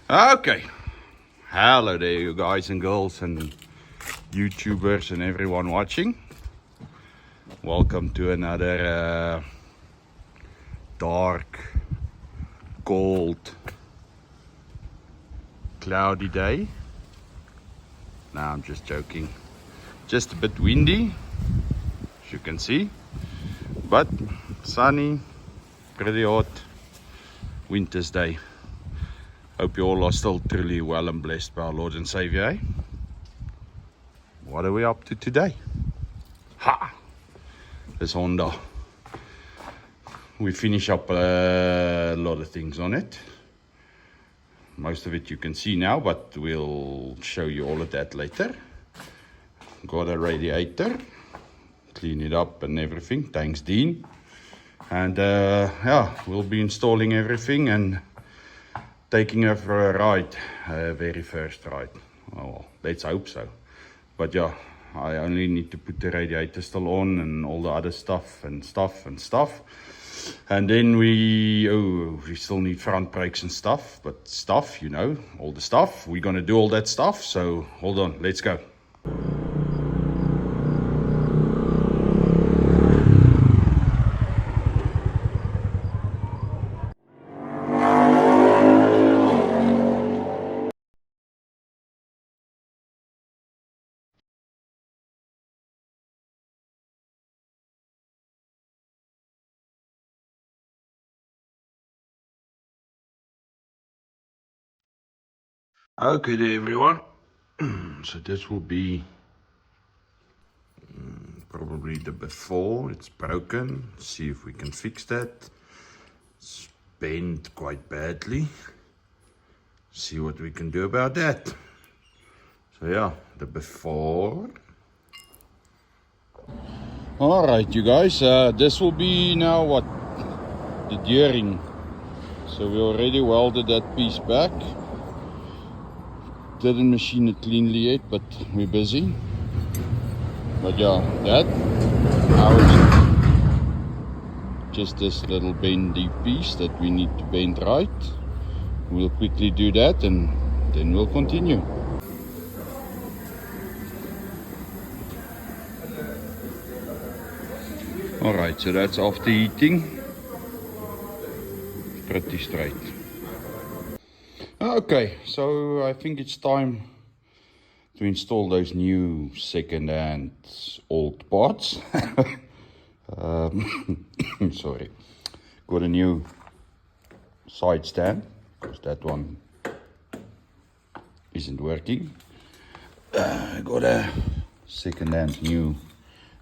Okay, hello there, you guys and girls and YouTubers and everyone watching. Welcome to another dark, cold, cloudy day. Nah, I'm just joking. Just a bit windy, as you can see, but sunny, pretty hot winter's day. Hope you all are still truly well and blessed by our Lord and Savior, eh? What are we up to today? Ha! This Honda. We finish up a lot of things on it. Most of it you can see now, but we'll show you all of that later. Got a radiator. Clean it up and everything. Thanks, Dean. And yeah, we'll be installing everything and taking her for a ride, very first ride. Oh, well, let's hope so. But yeah, I only need to put the radiator still on and all the other stuff. And then we still need front brakes and stuff, but stuff, you know, all the stuff. We're gonna do all that stuff, so hold on, let's go. Okay there, everyone. So this will be probably the before. It's broken. See if we can fix that. It's bent quite badly. See what we can do about that. So yeah, the before. All right, you guys. This will be now what? The gearing. So we already welded that piece back. Didn't machine it cleanly yet, but we're busy. But yeah, that. Now it's just this little bendy piece that we need to bend right. We'll quickly do that and then we'll continue. Alright, so that's after heating. Pretty straight. Okay, so I think it's time to install those new second-hand old parts. Sorry. Got a new side stand because that one isn't working. Got a second-hand new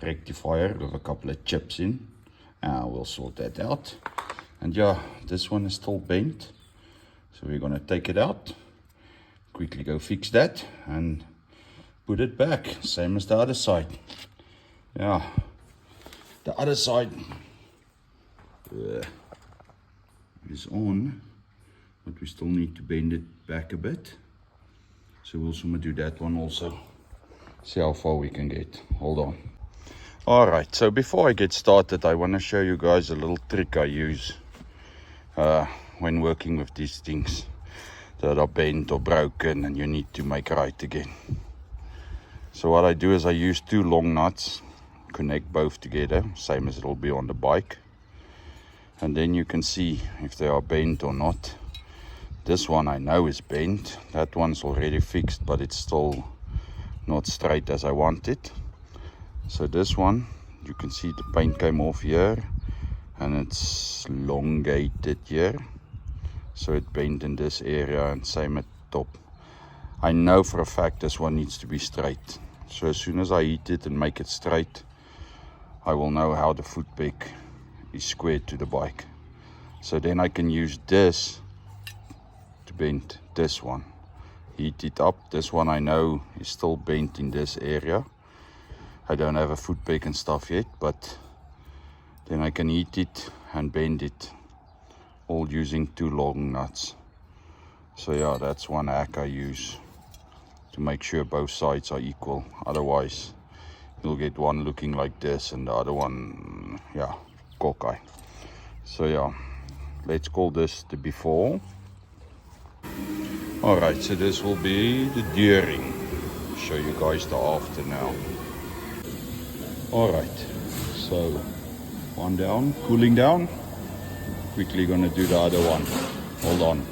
rectifier with a couple of chips in. We'll sort that out. And yeah, this one is still bent. So we're gonna take it out, quickly go fix that and put it back, same as the other side. Yeah, the other side is on, but we still need to bend it back a bit. So we'll soon do that one also. See how far we can get. Hold on. Alright, so before I get started, I want to show you guys a little trick I use when working with these things that are bent or broken and you need to make right again. So what I do is I use two long nuts, connect both together, same as it'll be on the bike, and then you can see if they are bent or not. This one I know is bent, that one's already fixed, but it's still not straight as I want it. So this one, you can see the paint came off here and it's elongated here. So it bent in this area and same at the top. I know for a fact this one needs to be straight. So as soon as I heat it and make it straight, I will know how the foot peg is squared to the bike. So then I can use this to bend this one. Heat it up. This one I know is still bent in this area. I don't have a foot peg and stuff yet, but then I can heat it and bend it, all using two long nuts. So yeah, that's one hack I use to make sure both sides are equal. Otherwise you'll get one looking like this and the other one, yeah, cockeye. So yeah, let's call this the before. Alright, so this will be the during. Show you guys the after now. Alright, so one down, cooling down. Quickly gonna do the other one. Hold on.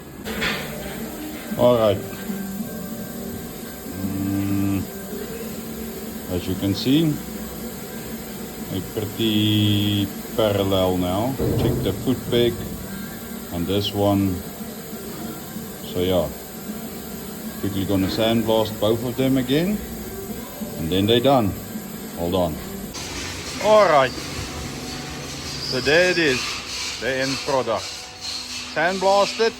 Alright. As you can see, a pretty parallel now. Check the foot peg and this one. So yeah, quickly gonna sandblast both of them again and then they're done. Hold on. Alright, so there it is, the end product. Sandblasted.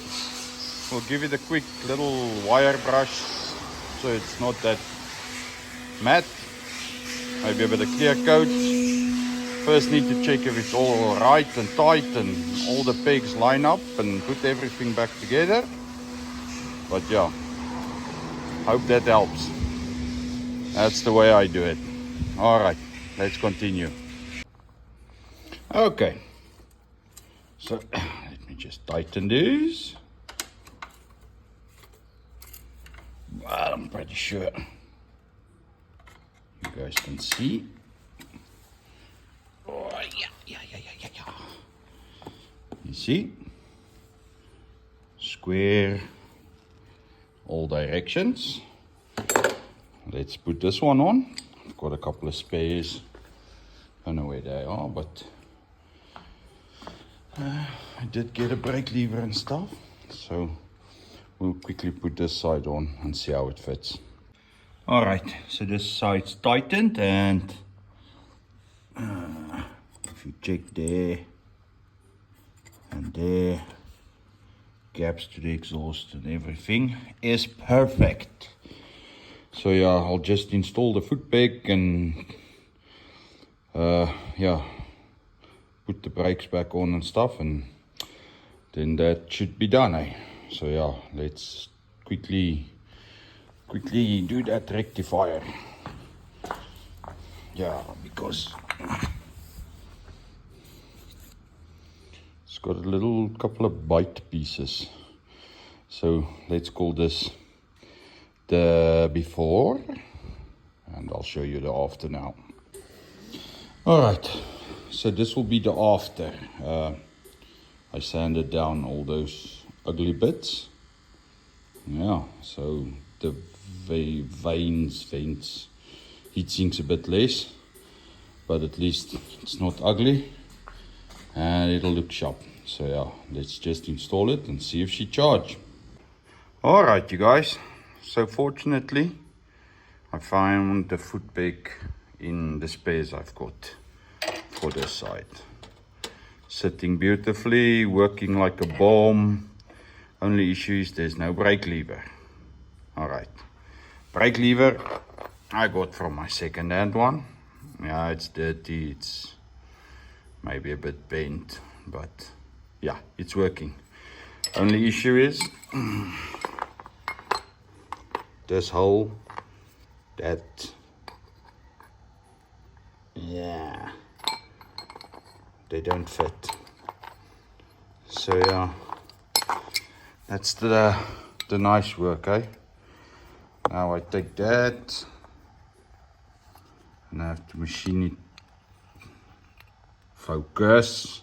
We'll give it a quick little wire brush so it's not that matte. Maybe a bit of clear coat. First need to check if it's all right and tight and all the pegs line up and put everything back together. But yeah, hope that helps. That's the way I do it. Alright, let's continue. Okay, so let me just tighten this. Well, I'm pretty sure you guys can see. Oh, yeah. You see? Square, all directions. Let's put this one on. I've got a couple of spares. I don't know where they are, but I did get a brake lever and stuff. So we'll quickly put this side on and see how it fits. Alright, so this side's tightened and if you check there and there, gaps to the exhaust and everything is perfect. So yeah, I'll just install the foot peg and yeah, put the brakes back on and stuff, and then that should be done, eh? So yeah, let's quickly do that rectifier. Yeah, because it's got a little couple of bite pieces. So let's call this the before and I'll show you the after now. Alright, so this will be the after. I sanded down all those ugly bits. Yeah, so the vents, heat sinks a bit less, but at least it's not ugly and it'll look sharp. So yeah, let's just install it and see if she charges. Alright you guys, so fortunately I found the foot peg in the spares I've got for this side. Sitting beautifully, working like a bomb. Only issue is there's no brake lever. Alright, brake lever I got from my second hand one. Yeah, it's dirty, it's maybe a bit bent, but yeah, it's working. Only issue is this hole, that, yeah, they don't fit. So yeah, that's the nice work, eh? Now I take that and I have to machine it focus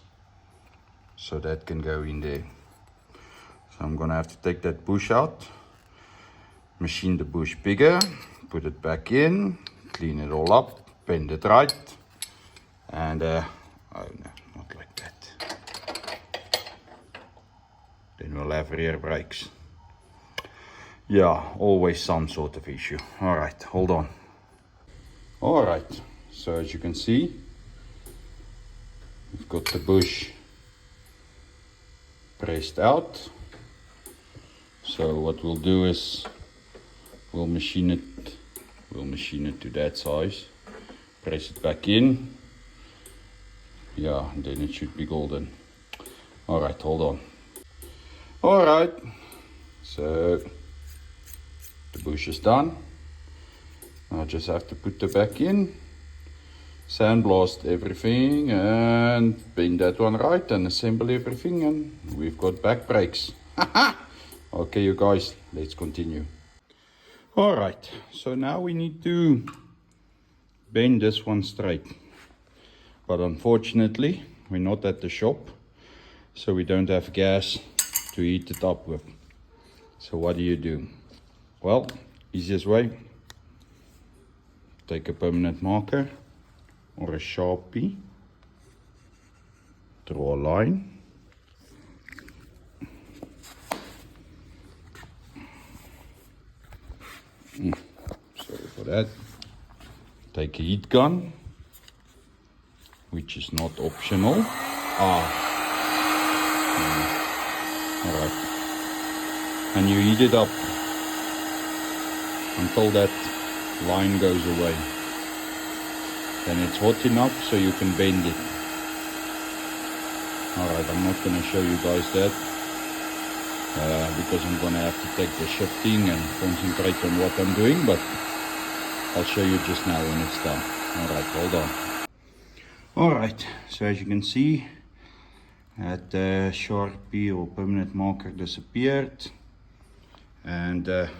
so that can go in there. So I'm gonna have to take that bush out, machine the bush bigger, put it back in, clean it all up, bend it right, and oh no, not like that. Then we'll have rear brakes. Yeah, always some sort of issue. Alright, hold on. Alright, so as you can see, we've got the bush pressed out. So what we'll do is we'll machine it to that size, press it back in. Yeah, and then it should be golden. Alright, hold on. Alright, so the bush is done. I just have to put the back in, sandblast everything and bend that one right and assemble everything, and we've got back brakes. Okay, you guys, let's continue. All right, so now we need to bend this one straight. But unfortunately, we're not at the shop, so we don't have gas to heat it up with. So what do? Well, easiest way, take a permanent marker or a Sharpie, draw a line. Sorry for that. Take a heat gun, which is not optional. Alright. And you heat it up until that line goes away. Then it's hot enough so you can bend it. Alright, I'm not going to show you guys that because I'm going to have to take the shifting and concentrate on what I'm doing, but I'll show you just now when it's done. Alright, hold on. Alright, so as you can see, that Sharpie or permanent marker disappeared, and it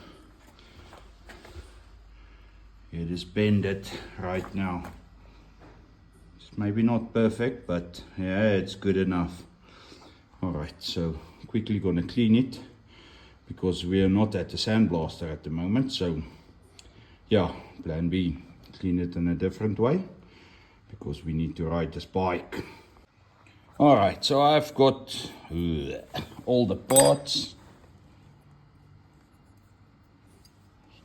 is bended right now. It's maybe not perfect, but yeah, it's good enough. Alright, so quickly gonna clean it because we are not at the sandblaster at the moment. So yeah, plan B, clean it in a different way because we need to ride this bike. Alright, so I've got all the parts.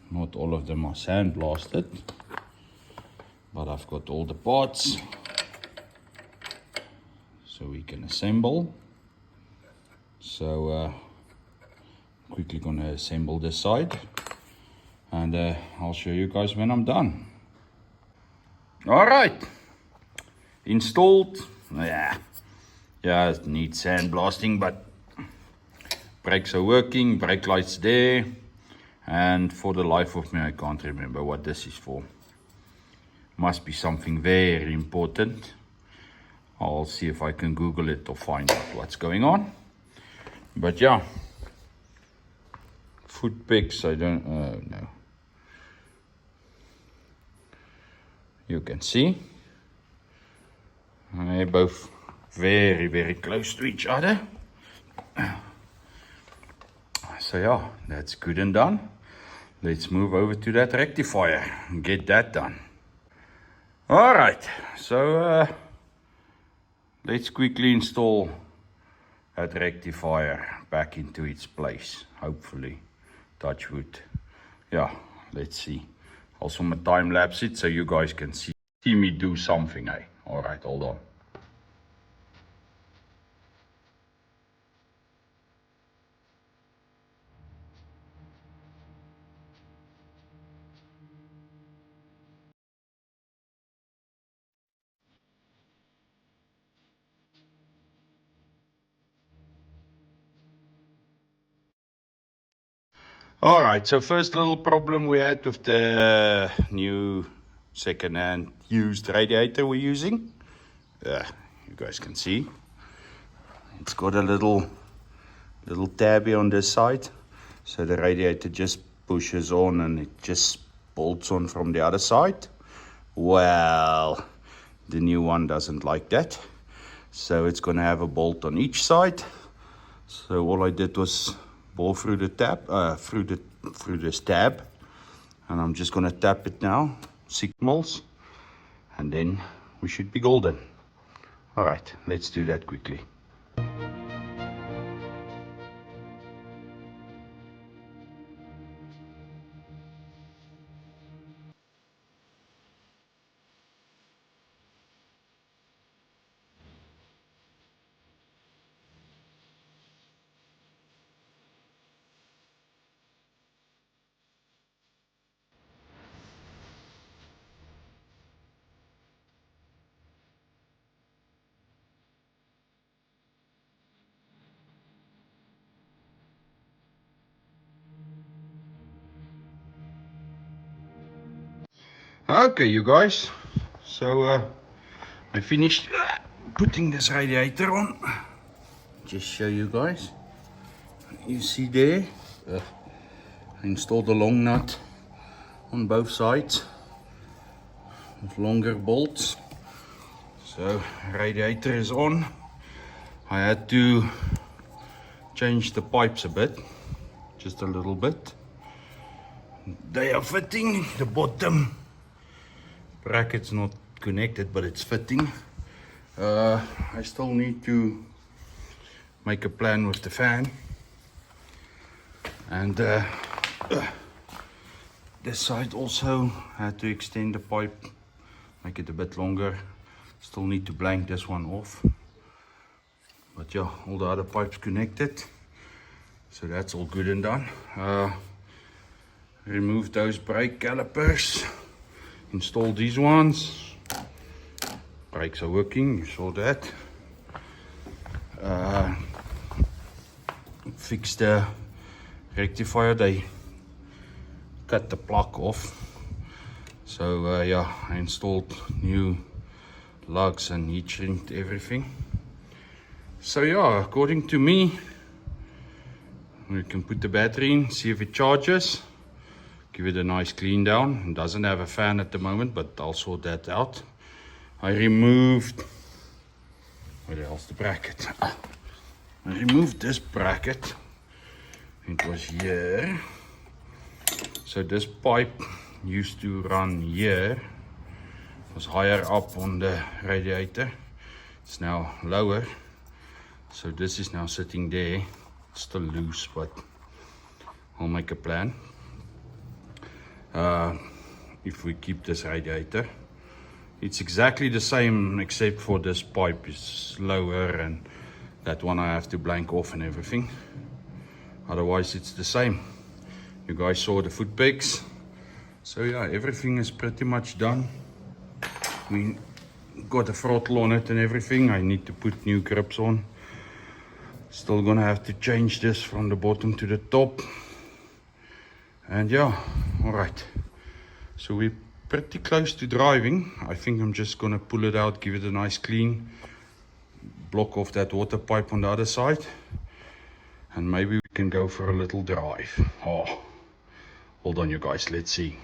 Not all of them are sandblasted, but I've got all the parts so we can assemble. So quickly gonna assemble this side, and I'll show you guys when I'm done. Alright, installed. Yeah, it needs sandblasting, but brakes are working, brake lights there, and for the life of me I can't remember what this is for. Must be something very important. I'll see if I can Google it or find out what's going on. But yeah, foot pegs, I don't know. You can see they're both very, very close to each other. So yeah, that's good and done. Let's move over to that rectifier and get that done. All right, so let's quickly install that rectifier back into its place, hopefully. Touch wood. Yeah, let's see. Also, my time lapse it so you guys can see me do something. All right, hold on. All right, so first little problem we had with the new second-hand used radiator we're using. You guys can see it's got a little tab here on this side, so the radiator just pushes on and it just bolts on from the other side. Well, the new one doesn't like that, so it's going to have a bolt on each side. So all I did was bore through the tab, through this tab, and I'm just gonna tap it now, signals, and then we should be golden. All right, let's do that quickly. Okay, you guys, so I finished putting this radiator on. Just show you guys. you see there, I installed a long nut on both sides with longer bolts. So radiator is on. I had to change the pipes a bit, just a little bit. They are fitting. The bottom bracket's not connected, but it's fitting. I still need to make a plan with the fan, and this side also had to extend the pipe, make it a bit longer. Still need to blank this one off, but yeah, all the other pipes connected, so that's all good and done. Remove those brake calipers, install these ones. Brakes are working, you saw that. Fix the rectifier, they cut the plug off. So yeah, I installed new lugs and heat shrinked everything. So yeah, according to me, we can put the battery in, see if it charges, give it a nice clean down. It doesn't have a fan at the moment, but I'll sort that out. I removed, where the hell's the bracket? I removed this bracket. It was here. So this pipe used to run here. It was higher up on the radiator. It's now lower. So this is now sitting there. It's still loose, but I'll make a plan. If we keep this radiator. It's exactly the same except for this pipe is lower and that one I have to blank off and everything. Otherwise it's the same. You guys saw the foot pegs. So yeah, everything is pretty much done. We got a throttle on it and everything. I need to put new grips on. Still gonna have to change this from the bottom to the top. And yeah, alright. So we're pretty close to driving. I think I'm just gonna pull it out, give it a nice clean, block off that water pipe on the other side, and maybe we can go for a little drive. Oh, hold on you guys, let's see.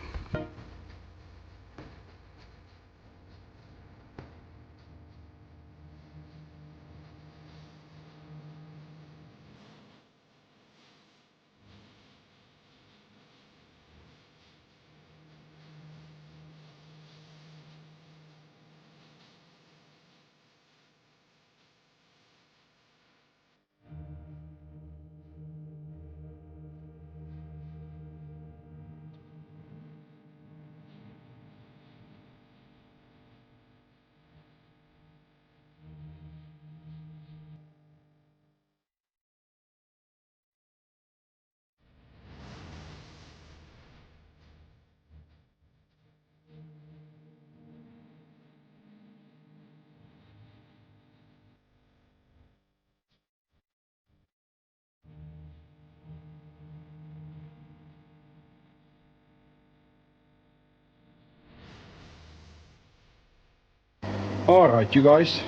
Alright you guys,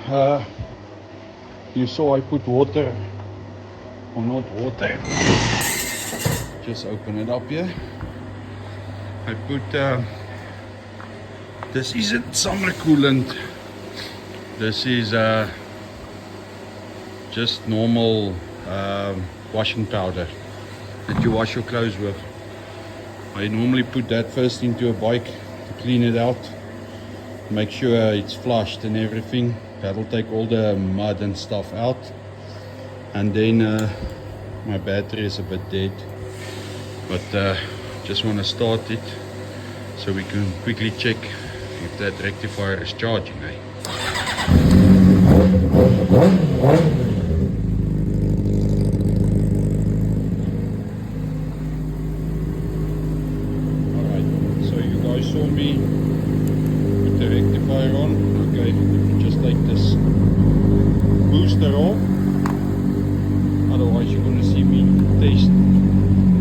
you saw I put water, or not water, just open it up here. I put, this isn't summer coolant, this is just normal washing powder that you wash your clothes with. I normally put that first into a bike to clean it out. Make sure it's flushed and everything. That'll take all the mud and stuff out. And then my battery is a bit dead, but just want to start it so we can quickly check if that rectifier is charging. Alright, so you guys saw me the rectifier on. Okay, just like this booster off, otherwise you're gonna see me test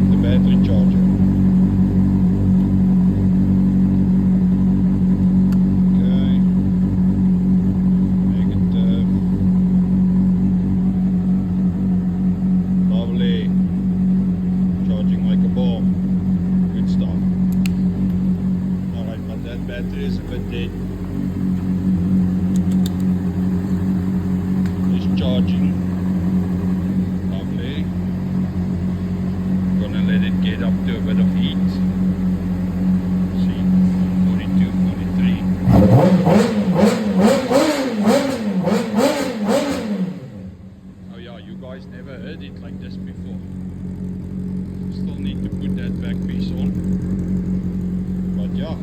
the battery charger. Okay, negative, lovely. it dead. It's charging. Lovely. Gonna let it get up to a bit of heat. See, 42, 43. Oh yeah, you guys never heard it like this before. Still need to put that back piece on. But yeah,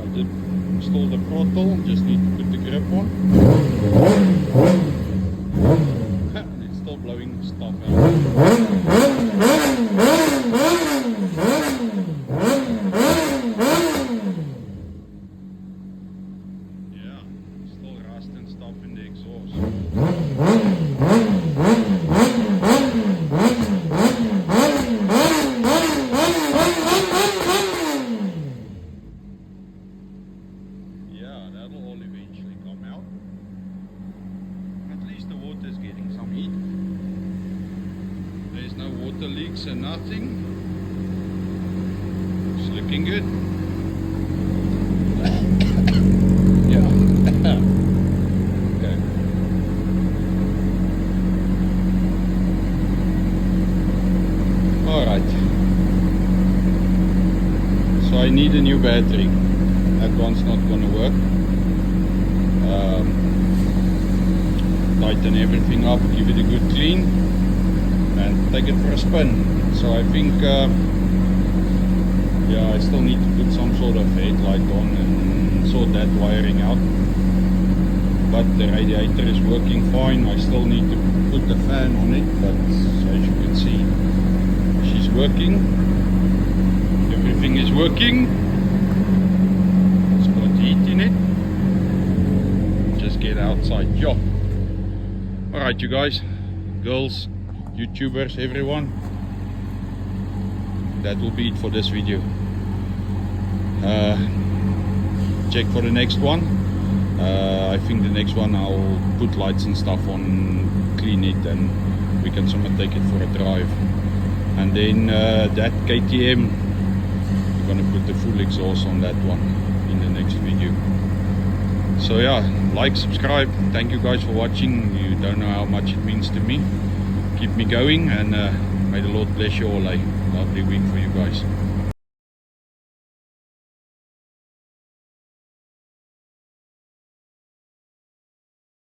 I did install the throttle, just need to put the grip on. And it's still blowing stuff out. Yeah, still rust and stuff in the exhaust. Yeah, that'll all eventually come out. At least the water is getting some heat. There's no water leaks and nothing. It's looking good. Yeah. Okay. Alright. So I need a new battery. That one's not gonna work. Tighten everything up, give it a good clean, and take it for a spin. So I think, yeah, I still need to put some sort of headlight on and sort that wiring out. But the radiator is working fine. I still need to put the fan on it, but as you can see, she's working. Everything is working. It's got heat in it. Just get outside. Yeah. Alright, you guys, girls, YouTubers, everyone, that will be it for this video. Check for the next one. I think the next one I'll put lights and stuff on, clean it, and we can somehow take it for a drive. And then that KTM, we're gonna put the full exhaust on that one in the next video. So yeah, like, subscribe. Thank you guys for watching. You don't know how much it means to me. Keep me going, and may the Lord bless you all. A lovely week for you guys.